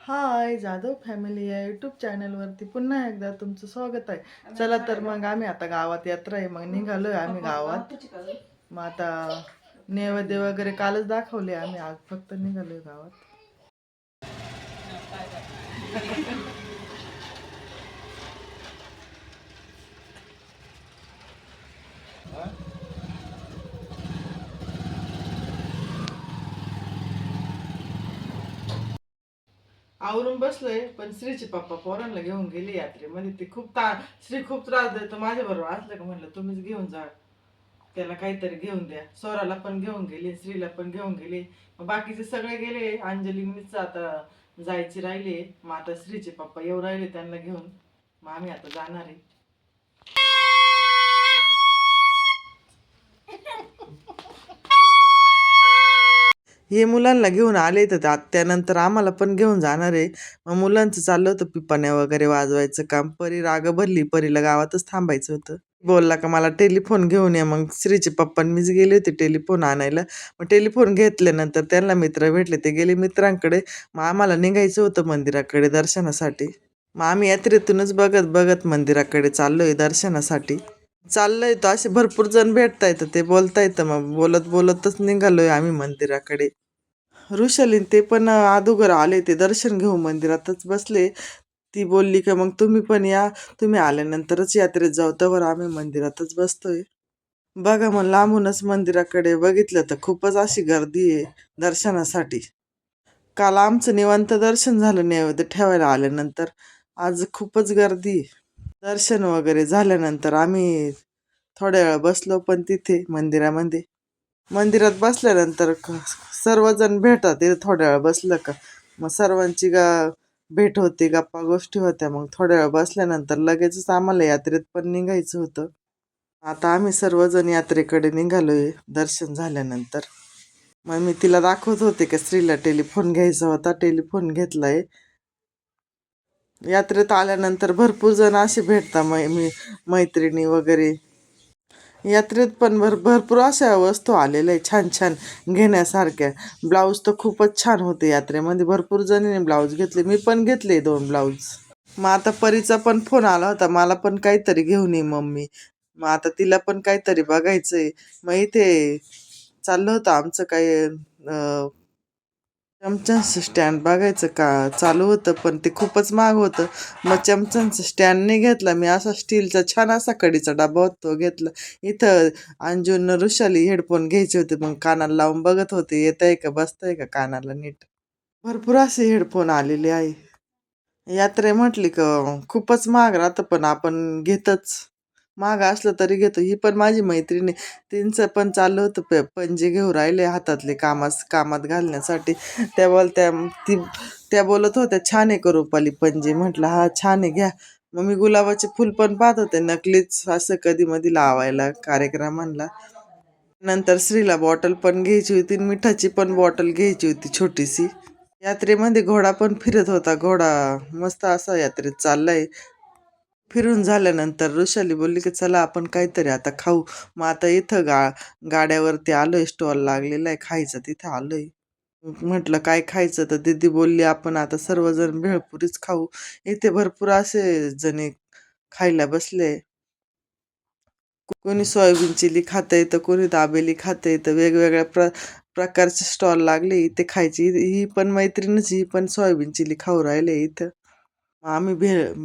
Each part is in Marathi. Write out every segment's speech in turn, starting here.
हाय जाधव फॅमिली या यूट्यूब चॅनलवरती पुन्हा एकदा तुमचं स्वागत आहे. चला तर मग आम्ही आता गावात यात्रा आहे, मग निघालोय आम्ही गावात. मग आता नैवेद्य वगैरे कालच दाखवले आम्ही, आज फक्त निघालोय गावात. आवरून बसलोय, पण श्रीचे पप्पा पोरांना घेऊन गेले यात्रेमध्ये. ते श्री खूप त्रास देतो माझ्या बरोबर असलं का, म्हणलं तुम्हीच घेऊन जा, त्याला काहीतरी घेऊन द्या. स्वराला पण घेऊन गेले, श्रीला पण घेऊन गेले. मग बाकीचे सगळे गेले, अंजली मीच आता जायची राहिले. मग आता श्रीचे पप्पा येऊ राहिले त्यांना घेऊन, मग आम्ही आता जाणार आहे. हे मुलांना घेऊन आले तर त्यानंतर आम्हाला पण घेऊन जाणार आहे. मग मुलांचं चाललं होतं पिपाण्या वगैरे वाजवायचं काम. परी राग भरली, परीला गावातच थांबायचं होतं. बोलला का मला टेलिफोन घेऊन या. मग श्रीचे पप्पा मीच गेले होते टेलिफोन आणायला. मग टेलिफोन घेतल्यानंतर त्यांना मित्र भेटले, ते गेले मित्रांकडे. मग आम्हाला निघायचं होतं मंदिराकडे दर्शनासाठी. मग आम्ही यात्रेतूनच बघत बघत मंदिराकडे चाललोय दर्शनासाठी. चाललंय तर असे भरपूर जण भेटता येतं, ते बोलता येतं. मग बोलत बोलतच निघालोय आम्ही मंदिराकडे. ऋषालीन ते पण अगोदर आले, ते दर्शन घेऊन मंदिरातच बसले. ती बोलली का मग तुम्ही पण या, तुम्ही आल्यानंतरच यात्रेत जाऊ. तर आम्ही मंदिरातच बसतोय. बघा मग लांबूनच मंदिराकडे बघितलं तर खूपच अशी गर्दी आहे दर्शनासाठी. काल आमचं निवांत दर्शन झालं नैवेद्य ठेवायला आल्यानंतर. आज खूपच गर्दी आहे. दर्शन वगैरे झाल्यानंतर आम्ही थोड्या वेळ बसलो पण तिथे मंदिरामध्ये. मंदिरात बसल्यानंतर सर्वजण भेटतात तिथे. थोड्या वेळ बसलं का मग सर्वांची भेट होती, गप्पा गोष्टी होत्या. मग थोड्या वेळ बसल्यानंतर लगेचच आम्हाला यात्रेत पण निघायचं होतं. आता आम्ही सर्वजण यात्रेकडे निघालोय दर्शन झाल्यानंतर. मग मी तिला दाखवत होते की स्त्रीला टेलिफोन घ्यायचा होता, टेलिफोन घेतलाय. यात्रेत आल्यानंतर भरपूर जण असे भेटतात, मैत्रिणी वगैरे. यात्रेत पण भरपूर अशा वस्तू आलेल्या आहे छान छान घेण्यासारख्या. ब्लाऊज तर खूपच छान होते यात्रेमध्ये. भरपूर जणींनी ब्लाऊज घेतले, मी पण घेतले 2 ब्लाऊज. मग आता परीचा पण फोन आला होता, मला पण काहीतरी घेऊन ये मम्मी. मग आता तिला पण काहीतरी बघायचंय. मग इथे चाललं होतं आमचं काय चमच्यांचं स्टँड बघायचं का चालू होतं, पण ते खूपच महाग होतं. मग चमच्यांचं स्टँड नाही घेतला मी, असा स्टीलचा छान असा कडीचा डबा होता तो घेतला. इथं अंजून ऋषाली हेडफोन घ्यायचे होते, मग कानाला लावून बघत होते येत आहे का, बसतंय का कानाला नीट. भरपूर असे हेडफोन आलेले आहे. यात्रे म्हटली का खूपच महाग राहतं, पण आपण घेतच. महाग असलं तरी घेतो. ही पण माझी मैत्रिणी, त्यांचं पण चाललं होतं पंजे घेऊन राहिले हातातले कामात घालण्यासाठी. त्या बोलत्या ती त्या बोलत होत्या छान आहे का रुपाली पंजे. म्हटलं हा छान आहे, घ्या. मग मी गुलाबाचे फुल पण पाहत होते नकलीच, असं कधी मधी लावायला कार्यक्रमांना. नंतर श्रीला बॉटल पण घ्यायची होती, मिठाची पण बॉटल घ्यायची होती छोटीशी. यात्रेमध्ये घोडा पण फिरत होता, घोडा मस्त असा यात्रेत चाललाय. फिरून झाल्यानंतर ऋषाली बोलली की चला आपण काहीतरी आता खाऊ. मग आता इथं गाड्यावरती आलोय, स्टॉल लागलेला आहे खायचं, तिथं आलोय. म्हटलं काय खायचं, तर दीदी बोलली आपण आता सर्वजण भेळपुरीच खाऊ. इथे भरपूर असे जणे खायला बसले. कोणी सोयाबीन चिली खातंय, तर कोणी दाबेली खातंय, तर वेगवेगळ्या प्रकारचे स्टॉल लागले इथे खायची. ही पण मैत्रीणच, ही पण सोयाबीन चिली खाऊ राहिले इथं. मग आम्ही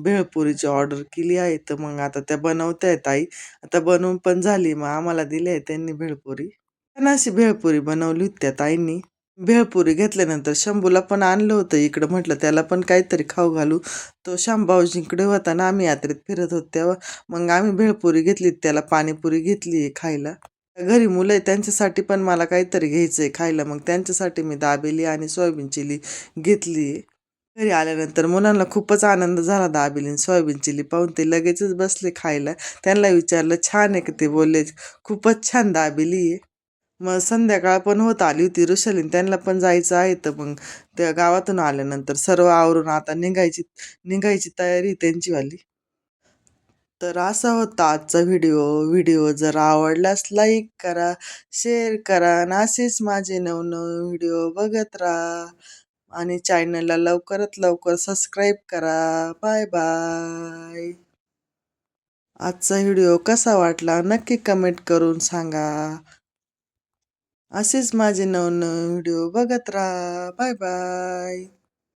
भेळपुरीची ऑर्डर केली आहे, तर मग आता त्या बनवतायत आई. आता बनवून पण झाली, मग आम्हाला दिली आहे त्यांनी भेळपुरी. पण अशी भेळपुरी बनवली होती त्या ताईंनी. भेळपुरी घेतल्यानंतर शंभूला पण आणलं होतं इकडं, म्हटलं त्याला पण काहीतरी खाऊ घालू. तो भाऊजींकडे होता ना, आम्ही यात्रेत फिरत होतो तेव्हा. मग आम्ही भेळपुरी घेतली, त्याला पाणीपुरी घेतली खायला. घरी मुलं आहे त्यांच्यासाठी पण मला काहीतरी घ्यायचंय खायला, मग त्यांच्यासाठी मी दाबेली आणि सोयाबीन चिली घेतली. घरी आल्यानंतर मुलांना खूपच आनंद झाला दाबेली आणि सोयाबीन चिली पाहून. ते लगेचच बसले खायला. त्यांना विचारलं छान आहे का, ते बोलले खूपच छान दाबेली आहे. मग संध्याकाळ पण होत आली होती. ऋषालीन त्यांना पण जायचं आहे, तर मग त्या गावातून आल्यानंतर सर्व आवरून आता निघायची तयारी त्यांची वाली. तर असा होता आजचा व्हिडिओ. व्हिडिओ जर आवडल्यास लाईक करा, शेअर करा आणि असेच माझे नवनवीन व्हिडिओ बघत राहा. आणि चॅनलला लवकरात लवकर सबस्क्राईब करा. Bye bye. आजचा व्हिडिओ कसा वाटला नक्की कमेंट करून सांगा. असेच माझे नवनवीन व्हिडिओ बघत राहा. Bye bye.